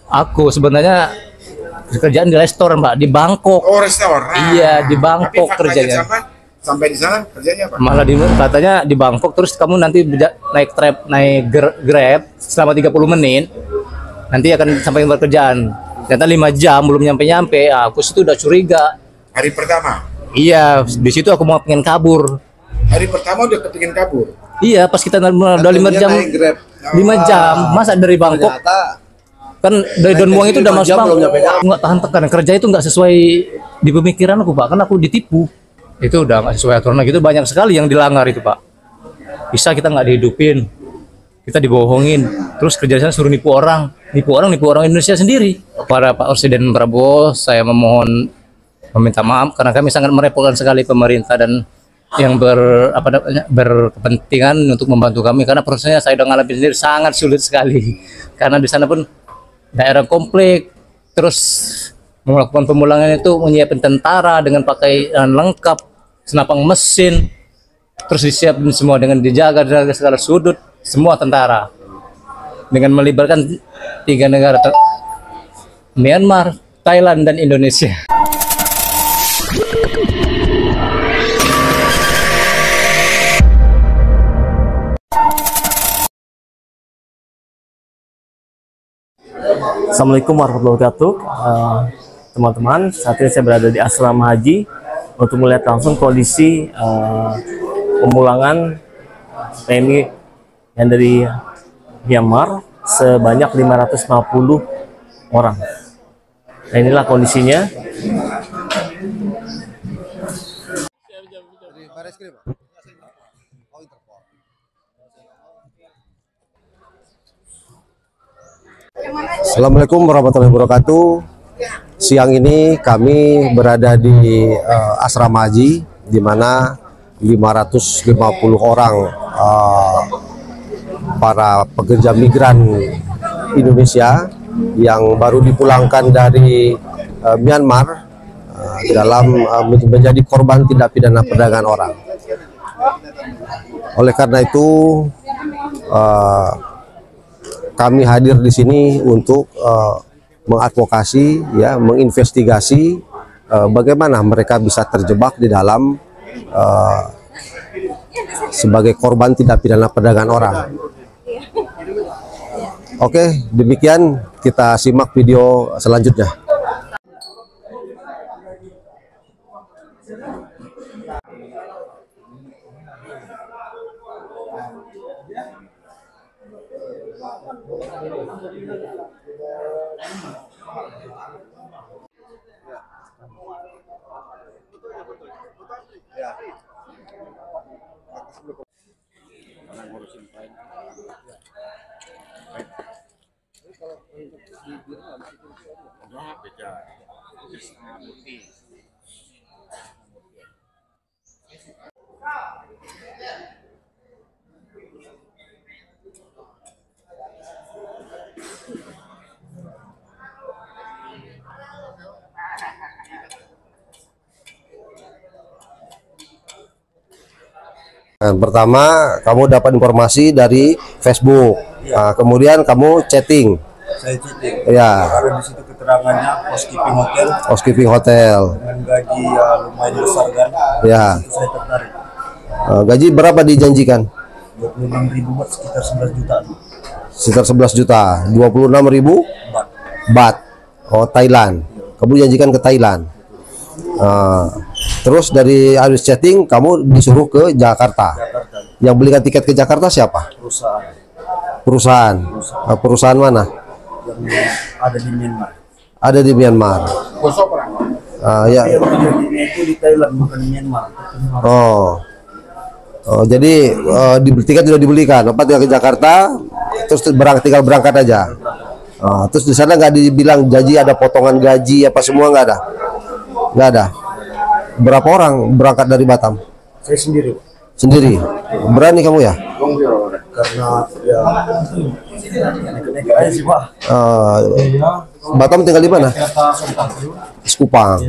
Aku sebenarnya kerjaan di restoran, Pak, di Bangkok. Oh, restoran. Iya, di Tapi Bangkok faktanya kerjanya. sampai di sana kerjanya apa? Malah katanya di Bangkok, terus kamu nanti naik Grab selama 30 menit, nanti akan sampai tempat kerjaan. Ternyata 5 jam belum nyampe-nyampe. Aku situ udah curiga. Hari pertama. Iya, di situ aku mau pengen kabur. Hari pertama udah kepingin kabur. Iya, pas kita udah 5 jam. 5 jam, masa dari Bangkok? Kan dari Don Muang itu udah masuk Bangkok. Nggak tahan tekan, kerja itu nggak sesuai di pemikiran aku, Pak. Kan aku ditipu. Itu udah nggak sesuai aturan. Gitu banyak sekali yang dilanggar itu, Pak. Bisa kita nggak dihidupin, kita dibohongin, terus kerja sana suruh nipu orang Indonesia sendiri. Para Pak Presiden Prabowo, saya meminta maaf karena kami sangat merepotkan sekali pemerintah dan yang berkepentingan untuk membantu kami, karena prosesnya saya udah ngalamin sendiri sangat sulit sekali. Karena di sana pun daerah konflik, terus melakukan pemulangan itu menyiapkan tentara dengan pakaian lengkap, senapang mesin, terus disiapin semua dengan dijaga dari segala sudut, semua tentara, dengan melibatkan 3 negara, Myanmar, Thailand, dan Indonesia. Assalamualaikum warahmatullahi wabarakatuh, teman-teman. Saat ini saya berada di asrama haji untuk melihat langsung kondisi pemulangan PMI yang dari Myanmar sebanyak 550 orang. Nah, inilah kondisinya. Assalamualaikum warahmatullahi wabarakatuh. Siang ini kami berada di asrama haji, di mana 550 orang para pekerja migran Indonesia yang baru dipulangkan dari Myanmar dalam menjadi korban tindak pidana perdagangan orang. Oleh karena itu kami hadir di sini untuk mengadvokasi, ya, menginvestigasi bagaimana mereka bisa terjebak di dalam sebagai korban tindak pidana perdagangan orang. Oke, demikian kita simak video selanjutnya. Pertama, kamu dapat informasi dari Facebook, kemudian kamu chatting. Saya chatting. Ya. Karena di situ keterangannya housekeeping hotel. Housekeeping hotel. Dengan gaji lumayan besar kan. Ya. Itu saya tertarik. Gaji berapa dijanjikan? 26.000 baht, sekitar 11 juta. Sekitar 11 juta. 26.000 baht. Oh, Thailand. Kamu dijanjikan ke Thailand. Terus dari habis chatting kamu disuruh ke Jakarta. Yang belikan tiket ke Jakarta siapa? Perusahaan. Perusahaan mana? Yang ada di Myanmar. Ada di Myanmar. Ya. Itu di Thailand, bukan di Myanmar. Jadi tiket sudah dibelikan. Apa tinggal ke Jakarta, terus tinggal berangkat aja. Terus di sana nggak dibilang gaji, ada potongan gaji apa semua, nggak ada? Nggak ada. Berapa orang berangkat dari Batam? Saya sendiri. Sendiri. Berani kamu ya? Karena ya naik aja sih, Pak. Batam tinggal di mana? Sekupang.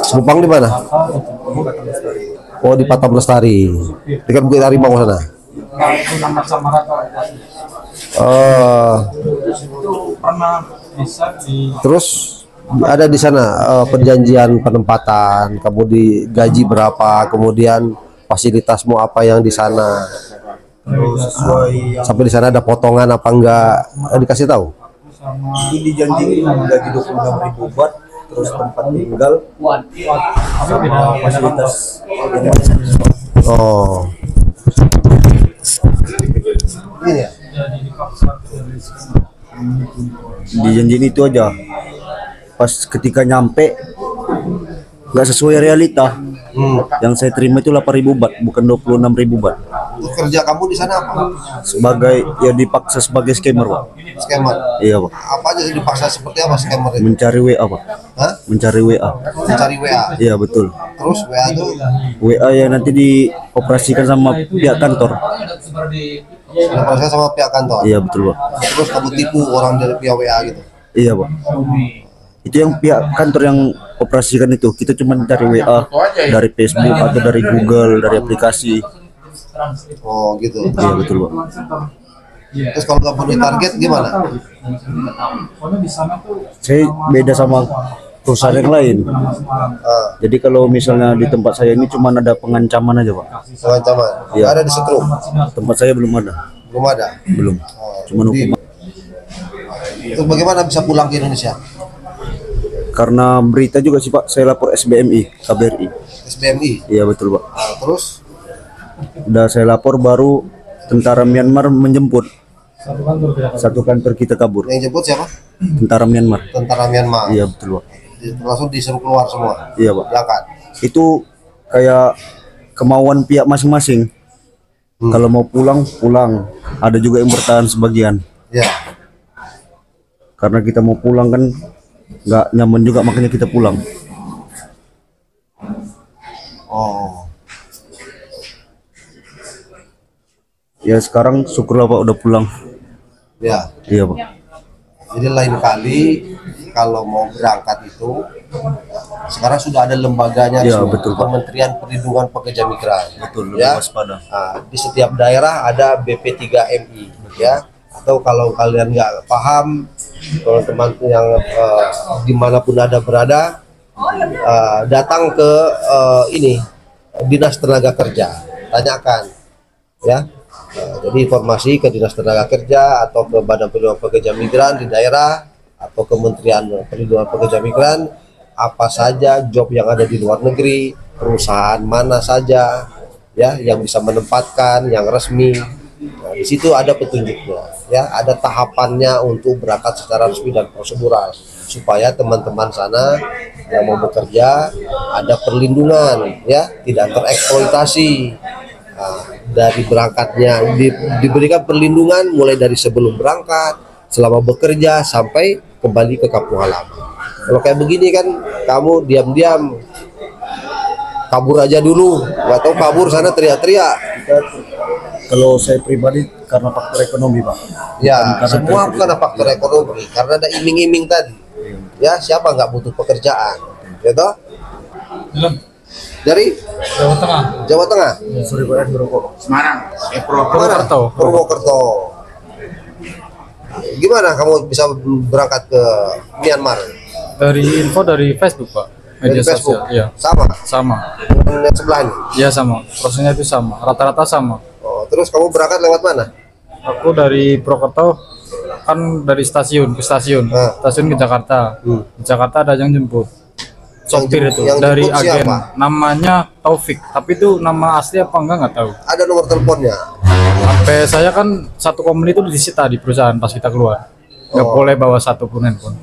Sekupang di mana? Oh, di Batam Lestari. Dekat Bukit Harimau sana. Terus ada di sana perjanjian penempatan, kamu digaji berapa, kemudian fasilitasmu apa yang di sana. Sesuai yang Sampai di sana ada potongan apa enggak? Dikasih tahu. itu dijanjiin gaji 26.000 baht, terus tempat tinggal sama fasilitas organisasi. Oh. Ini ya? Dijanjiin itu aja. Pas ketika nyampe nggak sesuai realita. Yang saya terima itu 8.000 baht, bukan 26.000 baht. Untuk kerja kamu di sana apa? Sebagai ya dipaksa sebagai scammer, Pak. Scammer. Iya, Pak. Apa aja dipaksa seperti apa scammer itu? Mencari WA, Pak. Hah? Mencari WA. Mencari WA. Iya, betul. Terus WA itu WA yang nanti dioperasikan sama pihak kantor. diproses sama pihak kantor. Iya, betul, Pak. Terus kamu tipu orang dari pihak WA gitu. Iya, Pak. Itu yang pihak kantor yang operasikan itu. Kita cuma cari WA dari Facebook atau dari Google, dari aplikasi. Oh gitu. Iya, betul, Pak. Terus kalau nggak penuhi target gimana? Saya beda sama perusahaan yang lain. Jadi kalau misalnya di tempat saya ini cuma ada pengancaman aja, Pak. Ancaman. Iya. Nggak ada di setrum. Tempat saya belum ada. Belum ada. Belum. Cuma Di- hukuman. Terus bagaimana bisa pulang ke Indonesia? Karena berita juga sih, Pak. Saya lapor SBMI, KBRI. SBMI. Iya, betul, Pak. Nah, terus Udah saya lapor, baru tentara Myanmar menjemput. Satu kantor kita kabur. yang jemput siapa? Tentara Myanmar. Tentara Myanmar. Iya, betul, Pak. Langsung disuruh keluar semua. Iya, Pak. Berangkat. Itu kayak kemauan pihak masing-masing. Kalau mau pulang, pulang. Ada juga yang bertahan sebagian. Ya. Karena kita mau pulang kan nggak nyaman juga, makanya kita pulang. Oh. Ya sekarang syukurlah, Pak, udah pulang. Ya. Iya, Pak. Jadi lain kali kalau mau berangkat itu sekarang sudah ada lembaganya Iya, semua. betul, Pak. Kementerian Perlindungan Pekerja Migran. Betul, Ya. waspada. Nah, di setiap daerah ada BP3MI ya. Atau kalau kalian nggak paham, teman-teman yang dimanapun ada berada, datang ke ini Dinas Tenaga Kerja, tanyakan ya. Jadi informasi ke Dinas Tenaga Kerja atau ke Badan Perlindungan Pekerja Migran di daerah atau Kementerian Perlindungan Pekerja Migran, apa saja job yang ada di luar negeri, perusahaan mana saja ya yang bisa menempatkan, yang resmi. Nah, di situ ada petunjuknya ya, ada tahapannya untuk berangkat secara resmi dan prosedural supaya teman-teman sana yang mau bekerja ada perlindungan ya, tidak tereksploitasi. Nah, dari berangkatnya diberikan perlindungan mulai dari sebelum berangkat, selama bekerja sampai kembali ke kampung halaman. Kalau kayak begini kan kamu diam-diam kabur aja dulu, nggak tahu kabur sana teriak-teriak. Kalau saya pribadi karena faktor ekonomi, Pak. Ya, Karena semua bukan faktor ekonomi, karena ada iming-iming tadi. Ya, siapa nggak butuh pekerjaan, gitu? Dari Jawa Tengah. Jawa Tengah, Sorry, Pak, berokok. Semarang, mana? Purwokerto. Gimana kamu bisa berangkat ke Myanmar? Dari info dari Facebook, Pak. Dari Media Facebook? sosial. Iya, Sama, sama. dengan yang sebelah ini. Iya, sama. Prosesnya itu sama. Rata-rata sama. Oh, terus kamu berangkat lewat mana? Aku dari Purwokerto kan dari stasiun ke stasiun. Stasiun ke Jakarta. Di Jakarta ada yang jemput. Sopir itu yang dari jemput agen. siapa? Namanya Taufik. Tapi itu nama asli apa enggak nggak tahu. Ada nomor teleponnya. Sampai saya kan satu komun itu disita di perusahaan pas kita keluar. Nggak boleh bawa satu pun handphone.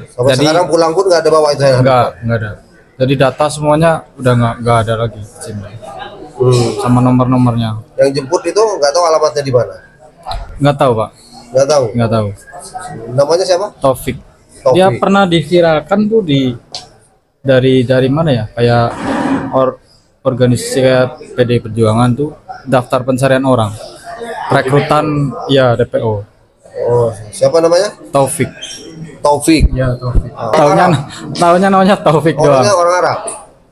Sampai Jadi- sekarang pulang pun nggak ada bawa itu. Nggak ada. Jadi data semuanya udah nggak ada lagi. Sama nomor-nomornya. Yang jemput itu nggak tahu alamatnya di mana. Nggak tahu, Pak. Nggak tahu. Nggak tahu. Namanya siapa? Taufik. Taufik. Dia pernah diviralkan tuh dari mana ya? Kayak organisasi kayak PD Perjuangan tuh daftar pencarian orang. Rekrutan ya DPO. Oh, siapa namanya? Taufik. Taufik. Ya, Taufik. Taunya namanya Taufik Orangnya doang. orang Arab.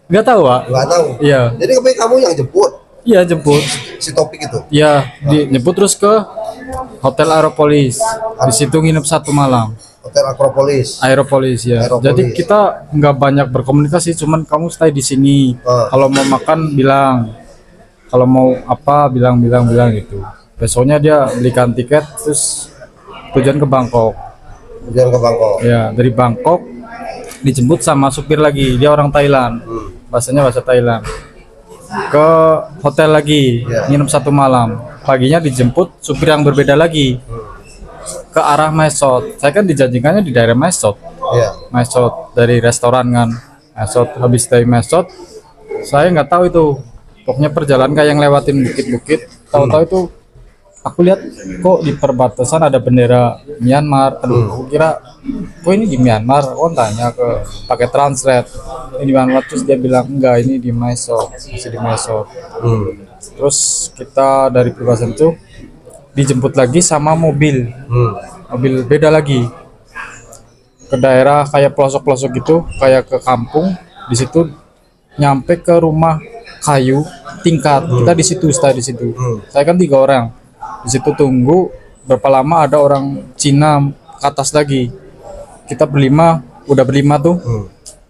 Nggak tahu, Pak. Nggak tahu. Iya. Jadi kamu yang jemput Iya, jemput. si Taufik itu. Iya, dijemput terus ke Hotel Aeropolis. Di situ nginep 1 malam. Hotel Akropolis. Aeropolis ya. Aeropolis. Jadi kita nggak banyak berkomunikasi, cuman kamu stay di sini. Kalau mau makan bilang, kalau mau apa bilang gitu. Besoknya dia belikan tiket, terus tujuan ke Bangkok. Tujuan ke Bangkok. Ya, dari Bangkok dijemput sama supir lagi. Dia orang Thailand. Bahasanya bahasa Thailand. Ke hotel lagi, nginep 1 malam. Paginya dijemput supir yang berbeda lagi. Ke arah Maesot. Saya kan dijanjikannya di daerah Maesot. Iya. Maesot dari restoran kan. Maesot, habis dari Maesot saya nggak tahu itu. Pokoknya perjalanan kayak yang lewatin bukit-bukit. Tahu-tahu itu aku lihat kok di perbatasan ada bendera Myanmar. Aduh, aku kira kok ini di Myanmar. Aku tanya ke pakai translate. Ini di Myanmar, terus dia bilang enggak, ini di Maesot, masih di Maesot. Terus kita dari perbatasan itu dijemput lagi sama mobil. Mobil beda lagi. Ke daerah kayak pelosok-pelosok gitu, kayak ke kampung. Di situ nyampe ke rumah kayu tingkat. Kita di situ, stay di situ. Saya kan 3 orang. Di situ tunggu berapa lama ada orang Cina ke atas lagi. Kita berlima, udah berlima tuh.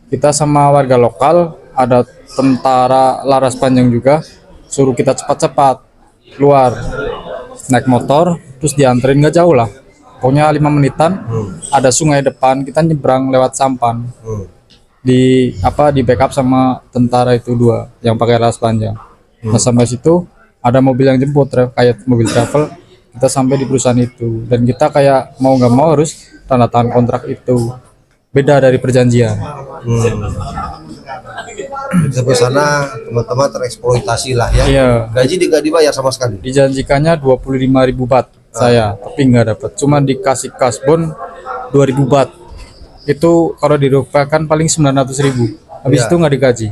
Kita sama warga lokal, ada tentara Laras Panjang juga, suruh kita cepat-cepat keluar naik motor, terus dianterin nggak jauh lah, pokoknya 5 menitan. Ada sungai depan, kita nyebrang lewat sampan. Di backup sama tentara itu 2 yang pakai Laras Panjang. Nah, sampai situ ada mobil yang jemput, kayak mobil travel. Kita sampai di perusahaan itu, dan kita kayak mau nggak mau harus tanda tangan kontrak itu. Beda dari perjanjian. Sampai sana teman-teman tereksploitasi lah ya. Iya. Gaji nggak dibayar sama sekali. Dijanjikannya 25.000 baht saya, tapi nggak dapat. Cuma dikasih kasbon 2.000 baht. Itu kalau dirupiahkan paling 900.000. Habis itu nggak dikasih.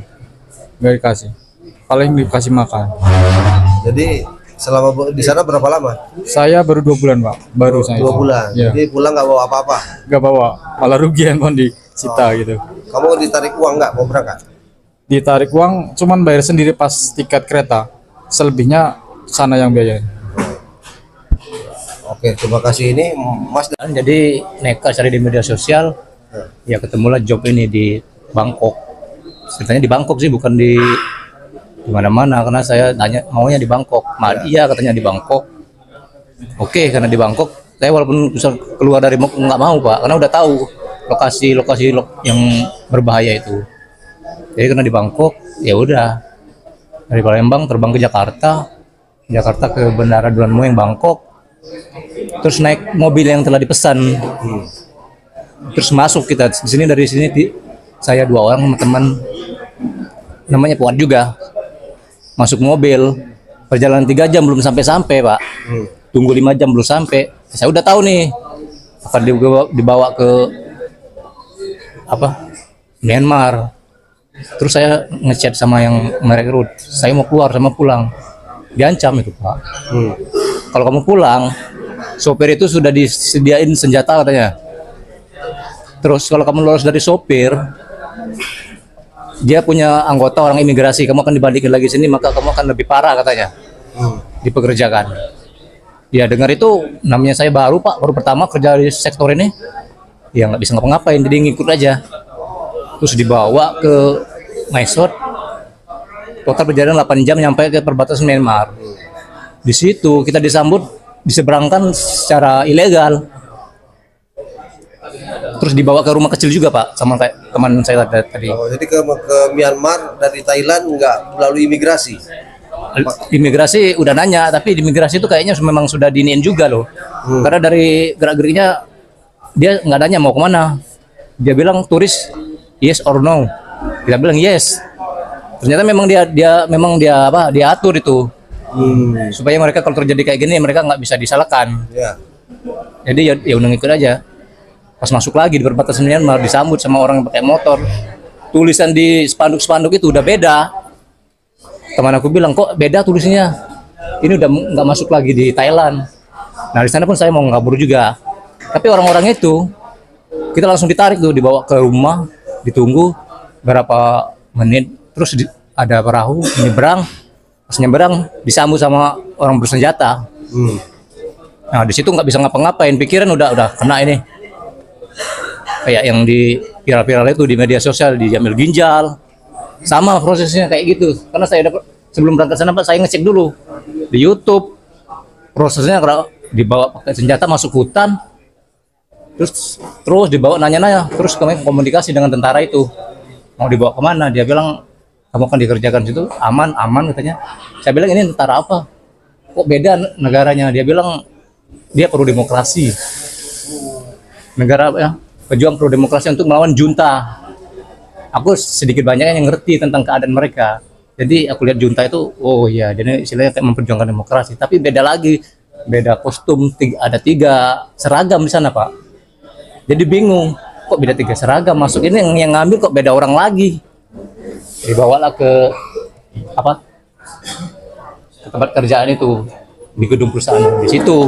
Paling dikasih makan. Jadi selama di sana berapa lama? Saya baru 2 bulan, Pak. Baru saya. 2 bulan. Ya. Jadi pulang nggak bawa apa-apa. Nggak bawa, malah rugi handphone disita gitu. Kamu ditarik uang nggak mau berangkat? Ditarik uang, cuman bayar sendiri pas tiket kereta. Selebihnya sana yang biayain. Oke, terima kasih. Ini Mas. Jadi nekat cari di media sosial, ya ketemulah job ini di Bangkok. Ceritanya di Bangkok sih, bukan di mana-mana, karena saya tanya maunya di Bangkok. Iya katanya di Bangkok. Oke, karena di Bangkok, saya walaupun bisa keluar dari Bangkok nggak mau, Pak, karena udah tahu lokasi yang berbahaya itu. Jadi karena di Bangkok, ya udah dari Palembang terbang ke Jakarta ke Bandara Duan Mueng Bangkok, terus naik mobil yang telah dipesan, terus masuk kita di sini. Dari sini saya 2 orang sama teman namanya Puan juga. Masuk mobil, perjalanan 3 jam belum sampai Pak. Tunggu 5 jam belum sampai. Saya udah tahu nih akan dibawa ke Myanmar. Terus saya ngechat sama yang merekrut, saya mau keluar sama pulang. Diancam itu, Pak. Kalau kamu pulang, sopir itu sudah disediain senjata katanya. Terus kalau kamu lolos dari sopir, dia punya anggota orang imigrasi, kamu akan dibalikin lagi sini, maka kamu akan lebih parah katanya. Dipekerjakan. Ya dengar itu, namanya saya baru, Pak, baru pertama kerja di sektor ini. Ya nggak bisa ngapa-ngapain, jadi ngikut aja. Terus dibawa ke Maesot. Total perjalanan 8 jam nyampe ke perbatasan Myanmar. Di situ kita disambut, diseberangkan secara ilegal. Terus dibawa ke rumah kecil juga, Pak, sama kayak teman saya tadi. Oh, jadi ke Myanmar dari Thailand nggak melalui imigrasi? Imigrasi udah nanya, tapi di imigrasi itu kayaknya memang sudah diniin juga loh. Karena dari gerak-geriknya dia nggak nanya mau kemana. Dia bilang turis, yes or no. Kita bilang yes. Ternyata memang dia atur itu. Supaya mereka kalau terjadi kayak gini mereka nggak bisa disalahkan. Jadi ya udah ngikut aja. Pas masuk lagi di perbatasan Myanmar disambut sama orang yang pakai motor. Tulisan di spanduk-spanduk itu udah beda. Teman aku bilang, kok beda tulisannya? Ini udah nggak masuk lagi di Thailand. Nah di sana pun saya mau kabur juga. Tapi orang-orang itu kita langsung ditarik tuh, dibawa ke rumah, ditunggu berapa menit, terus ada perahu nyebrang. Pas nyebrang disambut sama orang bersenjata. Nah di situ nggak bisa ngapa-ngapain, pikiran udah kena ini. Kayak yang di viral-viral itu di media sosial, diambil ginjal. Sama prosesnya kayak gitu. Karena saya sebelum berangkat sana Pak, saya ngecek dulu di YouTube. Prosesnya kalau dibawa pakai senjata masuk hutan, terus dibawa nanya-nanya, terus kami komunikasi dengan tentara itu. Mau dibawa kemana? Dia bilang kamu akan dikerjakan situ, aman katanya. Saya bilang ini tentara apa? Kok beda negaranya? Dia bilang dia pro demokrasi. Negara ya, pejuang pro demokrasi untuk melawan junta. Aku sedikit banyaknya yang ngerti tentang keadaan mereka. Jadi aku lihat junta itu, oh iya, jadi istilahnya kayak memperjuangkan demokrasi. Tapi beda lagi, beda kostum, ada 3 seragam di sana Pak. Jadi bingung, kok beda 3 seragam masuk ini yang ngambil kok beda orang lagi. Dibawalah ke tempat kerjaan itu di gedung perusahaan di situ.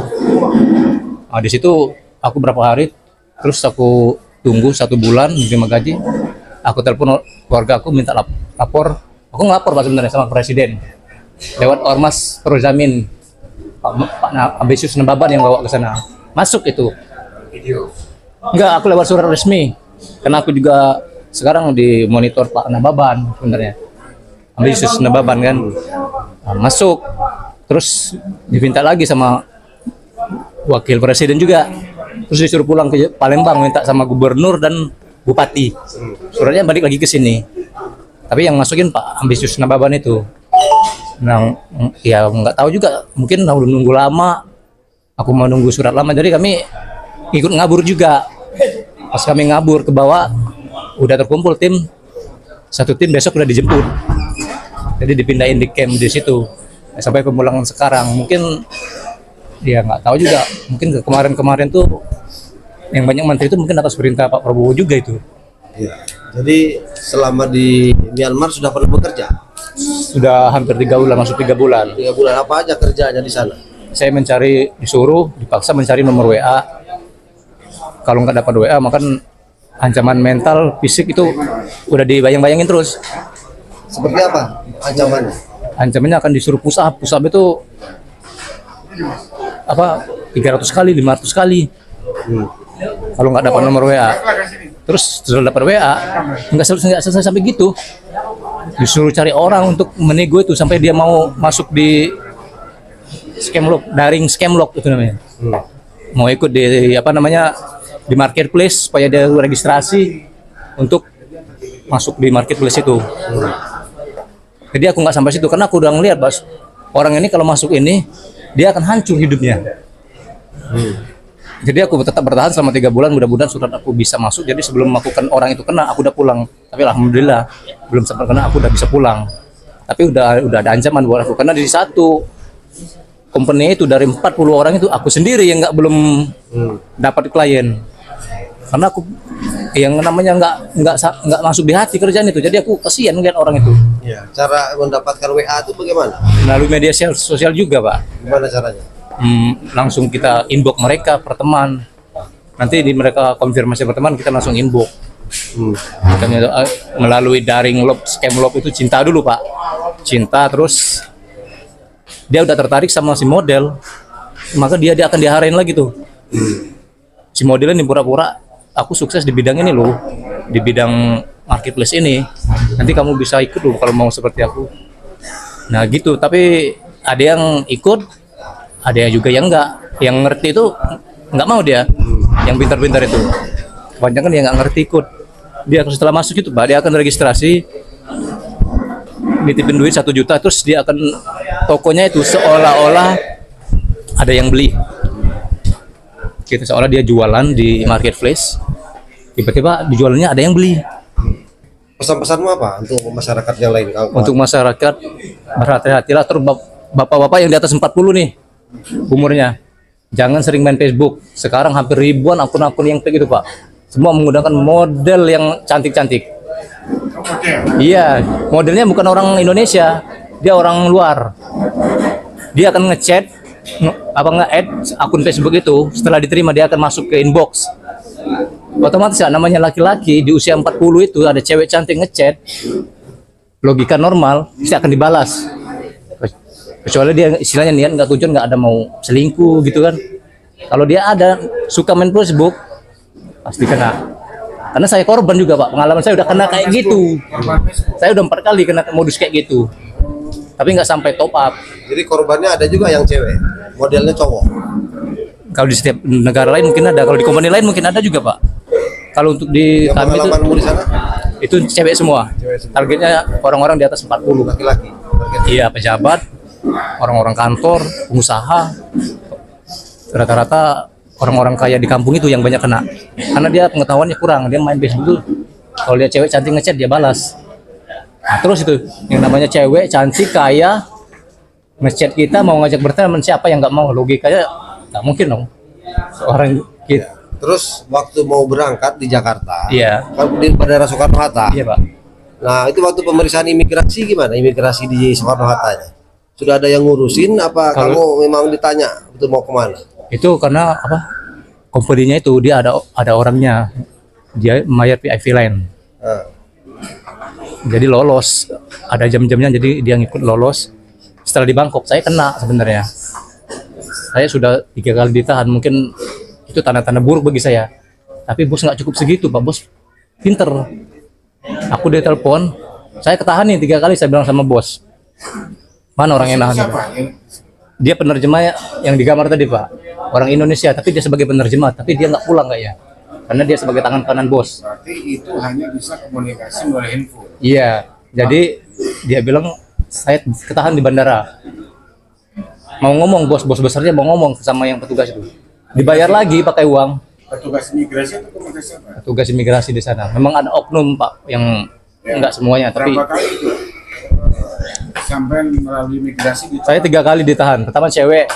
Nah, di situ aku berapa hari, terus aku tunggu 1 bulan menerima gaji. Aku telepon keluarga aku minta lapor. Aku ngelapor Pak sebenarnya sama presiden lewat Ormas Prozamin, Pak Ambisius Nababan yang bawa ke sana. Masuk itu. Enggak, aku lewat surat resmi. Karena aku juga sekarang di monitor Pak Nababan sebenarnya. Ambisius Nababan kan. Nah, masuk. Terus diminta lagi sama wakil presiden juga. Terus disuruh pulang ke Palembang minta sama gubernur dan bupati. Suratnya balik lagi ke sini. Tapi yang masukin Pak Ambisius Nababan itu. Nah, ya nggak tahu juga. Mungkin udah nunggu lama. Aku mau nunggu surat lama. Jadi kami ikut ngabur juga. Pas kami ngabur ke bawah, udah terkumpul tim. 1 tim besok udah dijemput. Jadi dipindahin di camp di situ. Sampai pemulangan sekarang. Mungkin ya nggak tahu juga. Mungkin kemarin tuh yang banyak menteri itu mungkin atas perintah Pak Prabowo juga itu. Ya. Jadi selama di Myanmar sudah pernah bekerja? Sudah hampir 3 bulan, masuk 3 bulan. 3 bulan, apa aja kerjanya di sana? Saya dipaksa mencari nomor WA. Kalau nggak dapat WA, maka ancaman mental, fisik itu udah dibayang-bayangin terus. Seperti apa ancamannya? Ancamannya akan disuruh push up itu 300 kali, 500 kali. Kalau nggak dapat nomor WA. Terus setelah dapat WA, nggak selesai sampai gitu. Disuruh cari orang untuk menego itu sampai dia mau masuk di daring scam lock itu namanya. Mau ikut di di marketplace supaya dia registrasi untuk masuk di marketplace itu. Jadi aku nggak sampai situ karena aku udah ngeliat Bas, orang ini kalau masuk ini dia akan hancur hidupnya. Jadi aku tetap bertahan selama 3 bulan, mudah-mudahan surat aku bisa masuk. Jadi sebelum melakukan orang itu kena, aku udah pulang. Tapi alhamdulillah belum sempat kena, aku udah bisa pulang. Tapi udah ada ancaman buat aku karena di satu company itu dari 40 orang itu aku sendiri yang belum dapat klien. Karena aku yang namanya nggak masuk di hati kerjaan itu. Jadi aku kasihan ngeliat orang itu. Ya. Cara mendapatkan WA itu bagaimana? Melalui media sosial juga Pak. Gimana caranya? Langsung kita inbox mereka per teman. Nanti mereka konfirmasi per teman, kita langsung inbox. Melalui daring scam lob itu cinta dulu Pak. Cinta, terus dia udah tertarik sama si model, maka dia akan diarahin lagi tuh. Si modelnya nih pura-pura aku sukses di bidang ini loh, di bidang marketplace ini. Nanti kamu bisa ikut loh kalau mau seperti aku. Nah gitu, tapi ada yang ikut, ada yang juga yang enggak. Yang ngerti itu nggak mau dia, yang pintar-pintar itu. Kebanyakan dia nggak ngerti ikut. Dia setelah masuk itu Pak, dia akan registrasi, nitipin duit 1 juta, terus dia akan tokonya itu seolah-olah ada yang beli. Kita seolah dia jualan di marketplace, tiba-tiba dijualannya ada yang beli. Pesan-pesanmu apa untuk masyarakat yang lain? Untuk masyarakat berhati-hatilah, terus bapak-bapak yang di atas 40 nih umurnya, jangan sering main Facebook. Sekarang hampir ribuan akun-akun yang fake itu Pak, semua menggunakan model yang cantik-cantik. Iya, modelnya bukan orang Indonesia, dia orang luar. Dia akan ngechat, nge-add akun Facebook itu, setelah diterima dia akan masuk ke inbox. Otomatis ya, namanya laki-laki di usia 40 itu ada cewek cantik ngechat, logika normal pasti akan dibalas. Kecuali dia istilahnya niat nggak tujuan, nggak ada mau selingkuh gitu kan. Kalau dia ada suka main Facebook, pasti kena. Karena saya korban juga Pak, pengalaman saya udah kena kayak gitu. Saya udah 4 kali kena modus kayak gitu. Tapi nggak sampai top up. Jadi korbannya ada juga yang cewek, modelnya cowok. Kalau di setiap negara lain mungkin ada, kalau di company lain mungkin ada juga Pak. Kalau untuk di Yang kami itu, pengalamanmu di sana itu cewek semua. Targetnya orang-orang di atas 40. laki-laki. Iya, pejabat, orang-orang kantor, pengusaha. Rata-rata orang-orang kaya di kampung itu yang banyak kena. Karena dia pengetahuannya kurang, dia main Facebook tuh. Kalau dia cewek cantik ngechat dia balas. Nah, terus itu yang namanya cewek cantik kaya ngechat kita mau ngajak berteman, siapa yang nggak mau? Logikanya nggak mungkin dong. Seorang kita. Terus waktu mau berangkat di Jakarta, Iya. kan di Bandara Soekarno Hatta. Iya Pak. Nah itu waktu pemeriksaan imigrasi gimana? Imigrasi di Soekarno Hattanya? Sudah ada yang ngurusin? Apa kamu memang ditanya itu mau kemana? Itu karena apa? Company-nya itu dia ada orangnya. Dia bayar VIP line. Nah, Jadi lolos, ada jam-jamnya, jadi dia ngikut lolos. Setelah di Bangkok saya kena sebenarnya. Saya sudah 3 kali ditahan, mungkin itu tanda-tanda buruk bagi saya. Tapi bos nggak cukup segitu Pak, bos pinter. Aku dia telepon, saya ketahan nih 3 kali, saya bilang sama bos. Mana orang yang nahan? Siapa? Dia penerjemah yang di kamar tadi Pak, orang Indonesia, tapi dia sebagai penerjemah, tapi dia nggak pulang nggak ya? Karena dia sebagai tangan kanan bos. Berarti itu hanya bisa komunikasi melalui handphone. Iya, jadi dia bilang saya ketahan di bandara. Mau ngomong bos besarnya mau ngomong sama yang petugas itu. Dibayar lagi pakai uang. Petugas imigrasi atau komunikasi apa? Petugas imigrasi di sana. Memang ada oknum Pak yang enggak semuanya, tapi Berapa kali itu? Sampai melalui imigrasi saya 3 kali ditahan. Pertama cewek,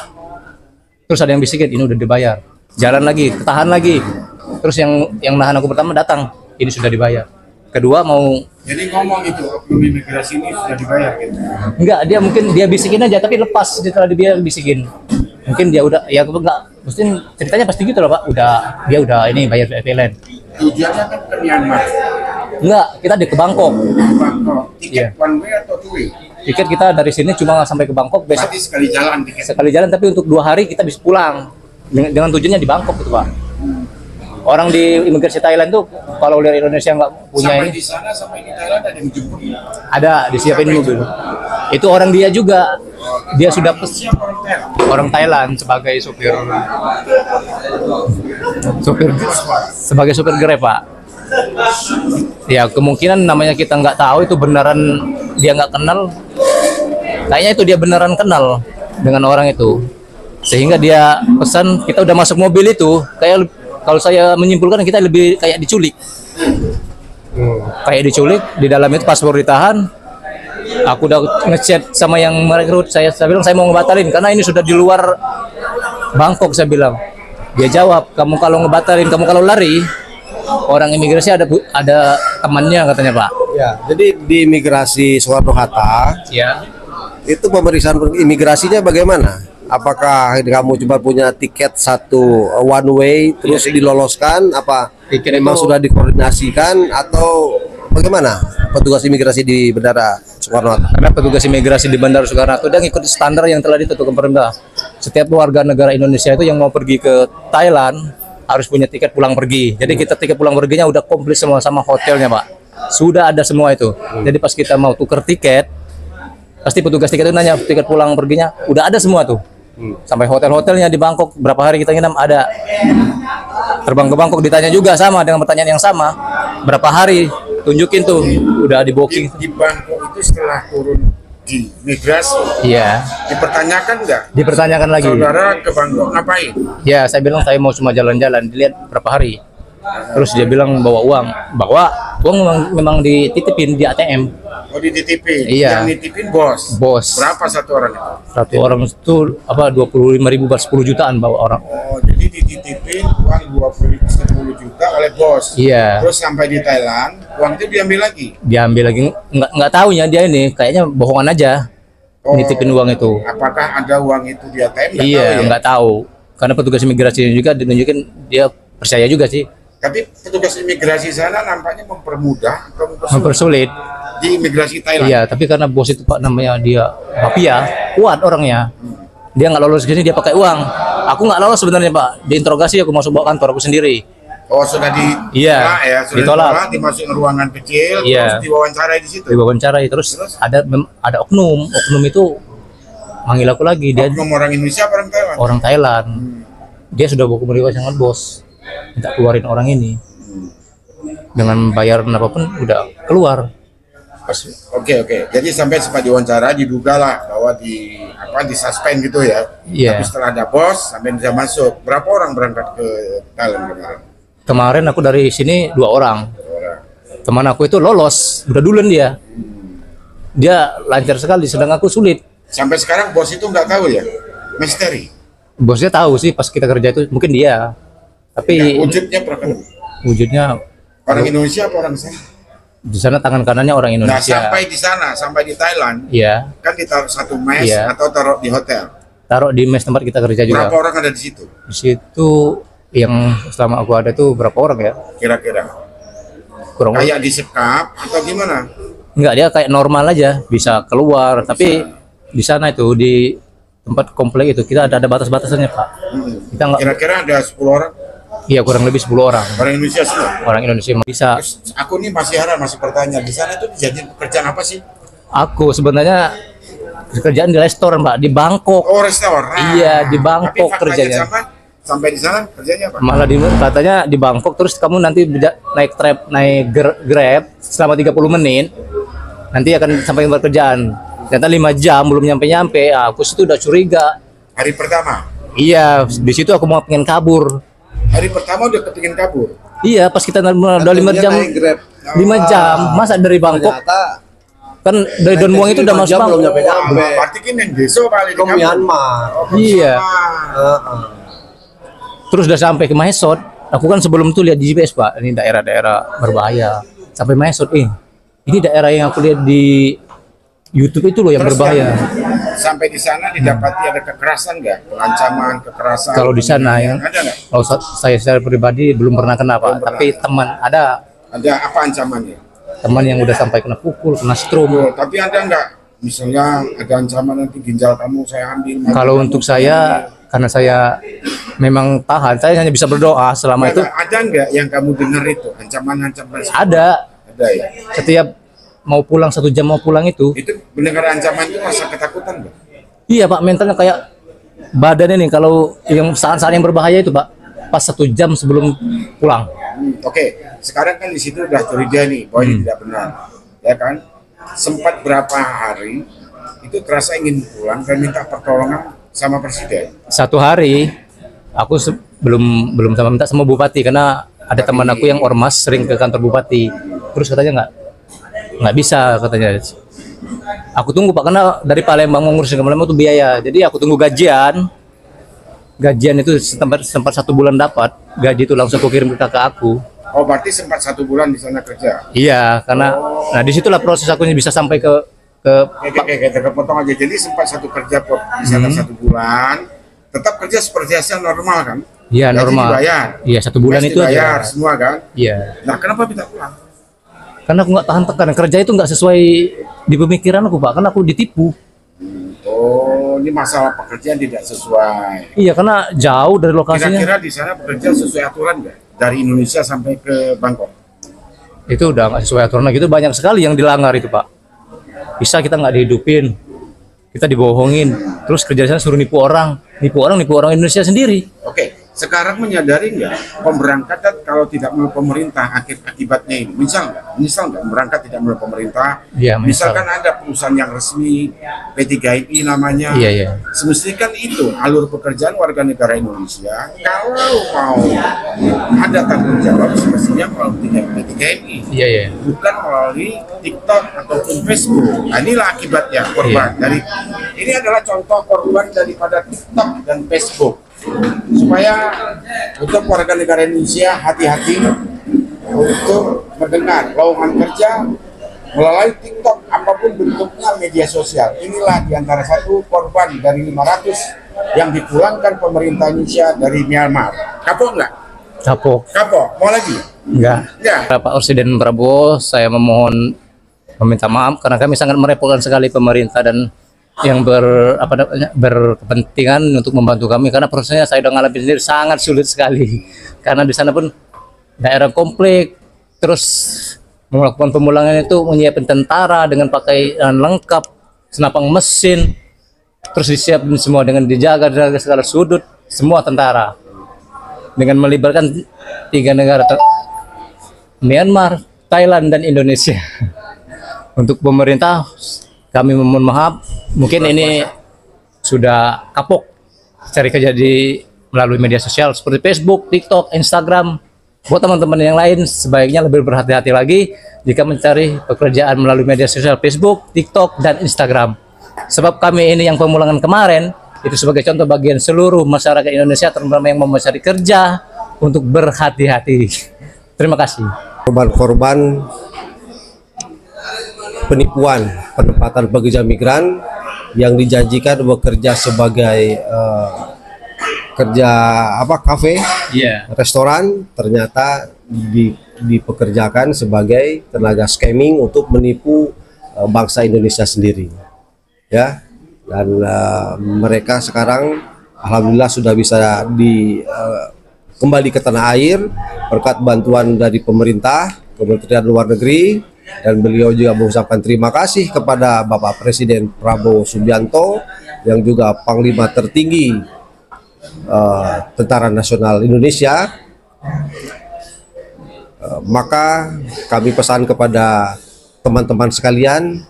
terus ada yang bisikin ini udah dibayar. Jalan lagi, ketahan lagi. Terus yang nahan aku pertama datang, ini sudah dibayar. Kedua mau Jadi ngomong itu oknum imigrasi ini sudah dibayar gitu. enggak, dia mungkin dia bisikin aja tapi lepas setelah dia bisikin. Mungkin dia udah ya aku enggak, mesti ceritanya pasti gitu loh Pak. Dia udah ini bayar VIP line. Tujuannya kan ke Myanmar, Enggak, kita di ke Bangkok. Bangkok. Iya. Tiket one way atau two way? Tiket kita dari sini cuma sampai ke Bangkok, besok Berarti sekali jalan tiket. sekali jalan tapi untuk 2 hari kita bisa pulang. Dengan tujuannya di Bangkok gitu Pak. Orang di imigrasi Thailand tuh kalau dari Indonesia nggak punya Sampai ini, di sana, sampai di Thailand ada yang jemput. ada disiapin mobil. Itu orang dia juga, dia sudah Siapa orang Thailand? orang Thailand sebagai supir Grab Pak. Ya kemungkinan namanya kita nggak tahu itu beneran dia nggak kenal. Kayaknya itu dia beneran kenal dengan orang itu. Sehingga dia pesan, kita udah masuk mobil itu kayak kalau saya menyimpulkan kita lebih kayak diculik. Kayak diculik, di dalam itu paspor ditahan. Aku udah ngechat sama yang merekrut, saya bilang saya mau ngebatalin karena ini sudah di luar Bangkok, saya bilang. Dia jawab, kamu kalau ngebatalin, kamu kalau lari, orang imigrasi ada temannya katanya Pak. ya, jadi di imigrasi Soekarno Hatta Ya. itu pemeriksaan imigrasinya bagaimana? Apakah kamu cuma punya tiket satu one way terus diloloskan? Apa Tiket memang itu- sudah dikoordinasikan atau bagaimana petugas imigrasi di Bandara Soekarno Hatta? Karena petugas imigrasi di Bandara Soekarno Hatta udah ngikut standar yang telah ditentukan pemerintah. Setiap warga negara Indonesia itu yang mau pergi ke Thailand harus punya tiket pulang pergi. Jadi kita tiket pulang perginya udah komplit semua sama hotelnya Pak. Sudah ada semua itu. Jadi pas kita mau tuker tiket, pasti petugas tiket itu nanya tiket pulang perginya udah ada semua tuh. Sampai hotel-hotelnya di Bangkok berapa hari kita nginap ada. Terbang ke Bangkok ditanya juga sama dengan pertanyaan yang sama. Berapa hari? Tunjukin tuh udah di booking. Di Bangkok itu setelah turun di migrasi, Iya. dipertanyakan nggak? Dipertanyakan lagi. Saudara ke Bangkok ngapain? Ya, saya bilang saya mau cuma jalan-jalan, dilihat berapa hari. Terus dia bilang bawa uang memang dititipin di ATM. Oh dititipin? Iya. Yang nitipin bos? Bos. Berapa satu orang itu? Satu orang itu apa 25.000 buat 10 jutaan bawa orang. Oh jadi dititipin uang 10 juta oleh bos? Iya. Terus sampai di Thailand, uang itu diambil lagi? Diambil lagi nggak tahunya dia ini kayaknya bohongan aja. Oh, Nitipin uang itu. Apakah ada uang itu di ATM? Nggak Iya, tahu ya? nggak tahu. Karena petugas imigrasinya juga dinunjukin dia percaya juga sih. Tapi petugas imigrasi sana nampaknya mempermudah atau Mempersulit. di imigrasi Thailand. Iya, tapi karena bos itu Pak namanya dia mafia, kuat orangnya. Dia nggak lolos ke sini, dia pakai uang. Aku nggak lolos sebenarnya Pak. Diinterogasi aku masuk bawa kantor aku sendiri. Oh, sudah ditolak ya? Sudah ditolak, dimasukin ruangan kecil, terus diwawancarai di situ. Diwawancarai terus ada oknum itu manggil aku lagi. Dia oknum orang Indonesia apa orang Thailand? Orang Thailand. Dia sudah bawa komunikasi dengan bos, minta keluarin orang ini. Dengan bayar apapun udah keluar. Oke. Jadi sampai sempat diwawancara diduga lah bahwa disuspend gitu ya. Iya. Tapi setelah ada bos sampai bisa masuk. Berapa orang berangkat ke Thailand kemarin? Kemarin aku dari sini 2 orang. Teman aku itu lolos, udah duluan dia. Dia lancar sekali, sedang aku sulit. Sampai sekarang bos itu nggak tahu ya? Misteri. Bosnya tahu sih pas kita kerja itu mungkin dia. Tapi wujudnya berapa? Wujudnya orang Indonesia apa orang sana? Di sana tangan kanannya orang Indonesia. Nah, sampai di sana, sampai di Thailand, iya. Kan ditaruh satu mes Iya. atau taruh di hotel. Taruh di mes tempat kita kerja juga. Berapa orang ada di situ? Di situ yang selama aku ada tuh berapa orang ya? Kira-kira. Kurang Kayak disekap atau gimana? Enggak, dia kayak normal aja, bisa keluar. Tapi di sana itu di tempat komplek itu kita ada batas-batasannya Pak. Kita nggak. Kira-kira ada 10 orang. Iya, kurang lebih 10 orang. Orang Indonesia semua. Orang Indonesia bisa. Terus aku nih masih heran, masih bertanya di sana itu dijadiin pekerjaan apa sih? Aku sebenarnya kerjaan di restoran Pak, di Bangkok. Oh, restoran. Iya, di Bangkok Tapi faktanya kerjanya. sampai di sana kerjanya apa? Malah katanya di Bangkok terus kamu nanti naik Grab selama 30 menit nanti akan sampai tempat kerjaan. Ternyata 5 jam belum nyampe. Aku situ udah curiga. Hari pertama. Iya, di situ aku mau pengen kabur. Hari pertama udah kepingin kabur. Iya, pas kita udah 5 jam. 5 jam, masa dari Bangkok? Kan dari Don Muang itu udah masuk Bangkok. Berarti kan yang deso kali di kampung. Myanmar. Iya. Terus udah sampai ke Mahesot. Aku kan sebelum itu lihat di GPS Pak, ini daerah-daerah berbahaya. Sampai Mahesot, ini daerah yang aku lihat di YouTube itu loh yang berbahaya. Sampai di sana didapati ada kekerasan nggak? Ancaman kekerasan? Kalau di sana yang ada nggak? kalau saya secara pribadi belum pernah kena Pak, tapi teman ada Ada apa ancamannya? teman yang udah sampai kena pukul, kena strum. Oh, tapi ada nggak? Misalnya ada ancaman nanti ginjal kamu saya ambil. Kalau untuk saya, karena saya memang tahan, saya hanya bisa berdoa selama itu. Ada nggak yang kamu dengar itu ancaman-ancaman? Ada. Ada ya. Setiap mau pulang 1 jam mau pulang itu. Itu mendengar ancaman itu rasa ketakutan nggak? Iya Pak, mentalnya kayak badannya nih kalau yang saat-saat yang berbahaya itu Pak, pas 1 jam sebelum pulang. Oke, sekarang kan di situ udah curiga nih bahwa ini tidak benar, ya kan? Sempat berapa hari itu terasa ingin pulang dan minta pertolongan sama presiden. 1 hari aku belum sama minta sama bupati karena ada teman aku yang ormas sering ke kantor bupati. Terus katanya nggak bisa katanya. Aku tunggu Pak karena dari Palembang mau ngurusin ke Palembang itu biaya. Jadi aku tunggu gajian. Gajian itu sempat 1 bulan dapat. Gaji itu langsung aku kirim ke kakak aku. Oh, berarti sempat 1 bulan di sana kerja. Iya, karena nah disitulah proses aku bisa sampai ke Oke, terpotong aja. Jadi sempat satu kerja di sana 1 bulan, tetap kerja seperti biasa normal kan? Iya, Gaji normal. dibayar. Iya, 1 bulan Mes itu dibayar aja. semua kan? Iya. Nah, kenapa minta pulang? Karena aku nggak tahan tekan. Kerja itu nggak sesuai di pemikiran aku Pak, karena aku ditipu. Oh, ini masalah pekerjaan tidak sesuai. Iya, karena jauh dari lokasinya. Kira-kira di sana bekerja sesuai aturan nggak? Dari Indonesia sampai ke Bangkok? Itu udah nggak sesuai aturan lagi. Itu banyak sekali yang dilanggar itu Pak. Bisa kita nggak dihidupin, kita dibohongin, terus kerja di sana suruh nipu orang Indonesia sendiri. Oke, sekarang menyadari nggak pemberangkatan kalau tidak melalui pemerintah akibatnya ini? Misal nggak berangkat tidak melalui pemerintah? Iya, Misalkan ada perusahaan yang resmi P3I namanya. Iya. Semestinya kan itu alur pekerjaan warga negara Indonesia. Kalau mau ada tanggung jawab semestinya melalui P3I. Iya. Bukan melalui TikTok ataupun Facebook. Nah, inilah akibatnya korban dari ini adalah contoh korban daripada TikTok dan Facebook. Supaya untuk warga negara Indonesia hati-hati untuk mendengar lowongan kerja melalui TikTok apapun bentuknya media sosial. Inilah diantara satu korban dari 500 yang dipulangkan pemerintah Indonesia dari Myanmar. Kapok nggak? Kapok. Mau lagi? Enggak. Pak Presiden Prabowo, saya meminta maaf karena kami sangat merepotkan sekali pemerintah dan yang berkepentingan untuk membantu kami, karena prosesnya saya udah ngalamin sendiri sangat sulit sekali, karena di sana pun daerah konflik, terus melakukan pemulangan itu menyiapkan tentara dengan pakaian lengkap, senapang mesin, terus disiapin semua dengan dijaga dari segala sudut, semua tentara, dengan melibatkan 3 negara, Myanmar, Thailand, dan Indonesia. Untuk pemerintah kami memohon maaf, mungkin ini sudah kapok cari kerja melalui media sosial seperti Facebook, TikTok, Instagram. Buat teman-teman yang lain sebaiknya lebih berhati-hati lagi jika mencari pekerjaan melalui media sosial Facebook, TikTok, dan Instagram. Sebab kami ini yang pemulangan kemarin itu sebagai contoh bagian seluruh masyarakat Indonesia terutama yang mau mencari kerja untuk berhati-hati. Terima kasih. Korban-korban penipuan penempatan pekerja migran yang dijanjikan bekerja sebagai kerja kafe, restoran, ternyata dipekerjakan sebagai tenaga scamming untuk menipu bangsa Indonesia sendiri, ya. Dan mereka sekarang alhamdulillah sudah bisa kembali ke tanah air berkat bantuan dari pemerintah, Kementerian Luar Negeri. Dan beliau juga mengucapkan terima kasih kepada Bapak Presiden Prabowo Subianto yang juga Panglima tertinggi Tentara Nasional Indonesia. Maka kami pesan kepada teman-teman sekalian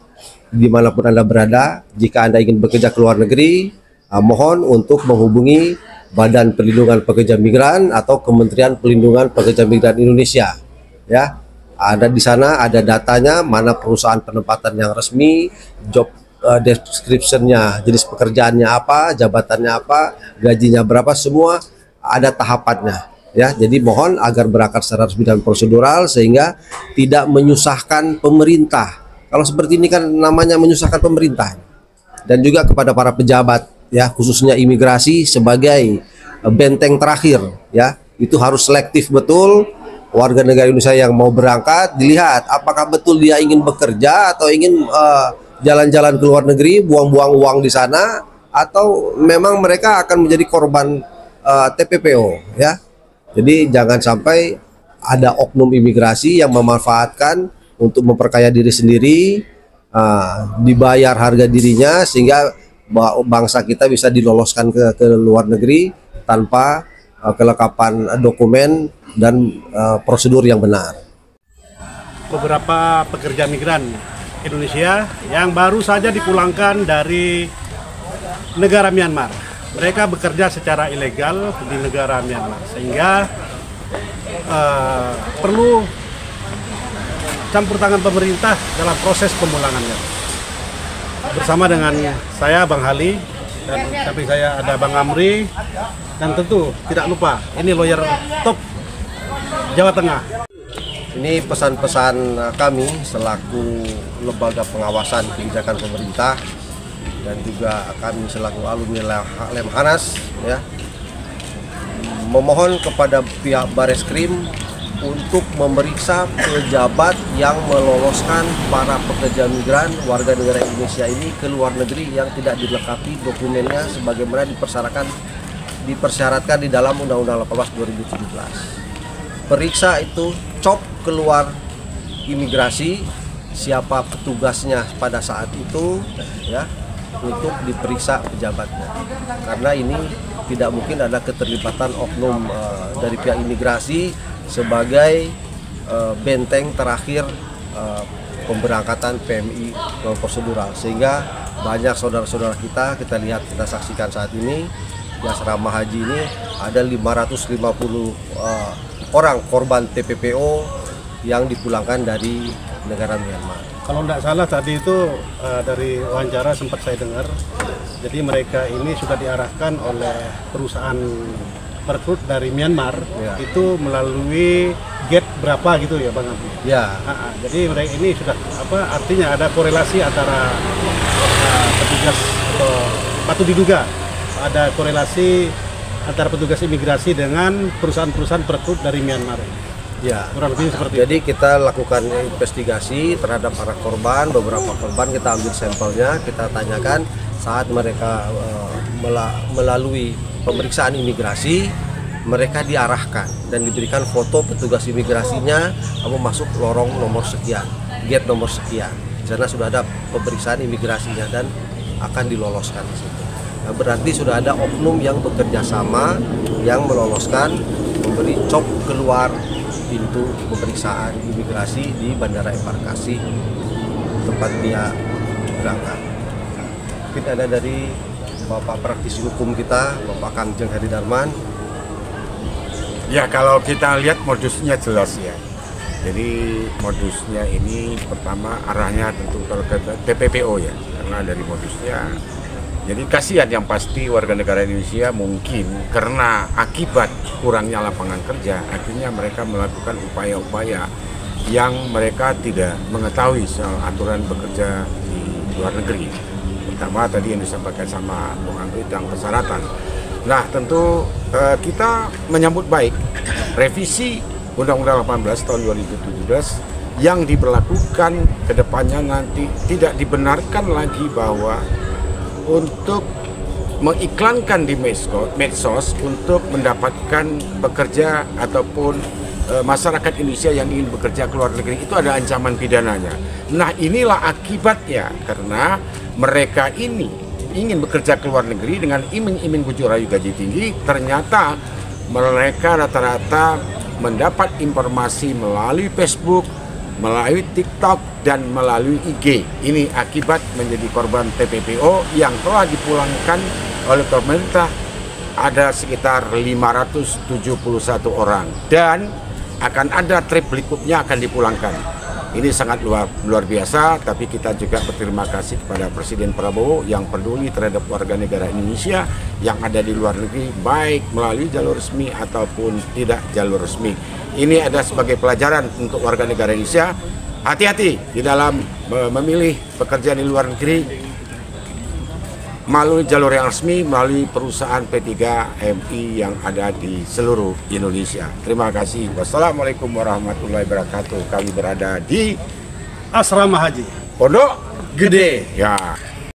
dimanapun Anda berada, jika Anda ingin bekerja ke luar negeri, mohon untuk menghubungi Badan Perlindungan Pekerja Migran atau Kementerian Perlindungan Pekerja Migran Indonesia, ya. Ada di sana, ada datanya, mana perusahaan penempatan yang resmi, job description-nya, jenis pekerjaannya apa, jabatannya apa, gajinya berapa, semua ada tahapannya, ya. Jadi mohon agar berangkat secara resmi dan prosedural sehingga tidak menyusahkan pemerintah. Kalau seperti ini kan namanya menyusahkan pemerintah. Dan juga kepada para pejabat, ya, khususnya imigrasi sebagai benteng terakhir, ya, itu harus selektif betul. Warga negara Indonesia yang mau berangkat dilihat apakah betul dia ingin bekerja atau ingin jalan-jalan ke luar negeri, buang-buang uang di sana, atau memang mereka akan menjadi korban TPPO, ya. Jadi jangan sampai ada oknum imigrasi yang memanfaatkan untuk memperkaya diri sendiri, dibayar harga dirinya sehingga bangsa kita bisa diloloskan ke luar negeri tanpa kelengkapan dokumen dan prosedur yang benar. Beberapa pekerja migran Indonesia yang baru saja dipulangkan dari negara Myanmar. Mereka bekerja secara ilegal di negara Myanmar, sehingga perlu campur tangan pemerintah dalam proses pemulangannya. Bersama dengan saya, Bang Hali, dan samping saya ada Bang Amri, dan tentu tidak lupa ini lawyer top Jawa Tengah. Ini pesan-pesan kami selaku lembaga pengawasan kebijakan pemerintah dan juga kami selaku alumni Lemhanas, ya, memohon kepada pihak Bareskrim untuk memeriksa pejabat yang meloloskan para pekerja migran warga negara Indonesia ini ke luar negeri yang tidak dilengkapi dokumennya sebagaimana dipersyaratkan di dalam Undang-Undang 18 2017. Periksa itu, cop keluar imigrasi, siapa petugasnya pada saat itu, ya, untuk diperiksa pejabatnya. Karena ini tidak mungkin ada keterlibatan oknum dari pihak imigrasi sebagai benteng terakhir pemberangkatan PMI non prosedural, sehingga banyak saudara-saudara kita lihat, kita saksikan saat ini di asrama haji ini ada 550 orang korban TPPO yang dipulangkan dari negara Myanmar. Kalau tidak salah tadi itu dari wawancara sempat saya dengar, jadi mereka ini sudah diarahkan oleh perusahaan perekrut dari Myanmar, ya, itu melalui gate berapa gitu ya Bang Abdi? Ya. Jadi mereka ini sudah artinya ada korelasi antara petugas atau patut diduga ada korelasi antara petugas imigrasi dengan perusahaan-perusahaan perekrut dari Myanmar. Ya. Kurang lebih seperti Jadi kita lakukan investigasi terhadap para korban, beberapa korban kita ambil sampelnya, kita tanyakan saat mereka melalui pemeriksaan imigrasi, mereka diarahkan dan diberikan foto petugas imigrasinya, kamu masuk lorong nomor sekian, gate nomor sekian. Di sana sudah ada pemeriksaan imigrasinya dan akan diloloskan di situ. Nah, berarti sudah ada oknum yang bekerja sama yang meloloskan, memberi cop keluar pintu pemeriksaan imigrasi di Bandara Embarkasi tempat dia berangkat. Mungkin ada dari Bapak praktisi hukum kita, Bapak Kangjeng Heri Darman. Ya, kalau kita lihat modusnya jelas ya. Jadi modusnya ini pertama arahnya tentu kalau ke TPPO ya, karena dari modusnya. Jadi kasihan yang pasti warga negara Indonesia mungkin karena akibat kurangnya lapangan kerja, akhirnya mereka melakukan upaya-upaya yang mereka tidak mengetahui soal aturan bekerja di luar negeri. Pertama tadi yang disampaikan sama Bung Andri tentang persyaratan. Nah tentu kita menyambut baik revisi Undang-Undang 18 tahun 2017 yang diberlakukan ke depannya nanti tidak dibenarkan lagi bahwa untuk mengiklankan di medsos untuk mendapatkan pekerja ataupun masyarakat Indonesia yang ingin bekerja ke luar negeri itu ada ancaman pidananya. Nah inilah akibatnya karena mereka ini ingin bekerja ke luar negeri dengan iming-iming bujuk rayu gaji tinggi, ternyata mereka rata-rata mendapat informasi melalui Facebook, melalui TikTok, dan melalui IG. Ini akibat menjadi korban TPPO yang telah dipulangkan oleh pemerintah ada sekitar 571 orang dan akan ada trip berikutnya akan dipulangkan. Ini sangat luar biasa, tapi kita juga berterima kasih kepada Presiden Prabowo yang peduli terhadap warga negara Indonesia yang ada di luar negeri, baik melalui jalur resmi ataupun tidak jalur resmi. Ini ada sebagai pelajaran untuk warga negara Indonesia. Hati-hati di dalam memilih pekerjaan di luar negeri melalui jalur yang resmi, melalui perusahaan P3MI yang ada di seluruh Indonesia. Terima kasih. Wassalamualaikum warahmatullahi wabarakatuh. Kami berada di asrama haji Pondok Gede. Ya.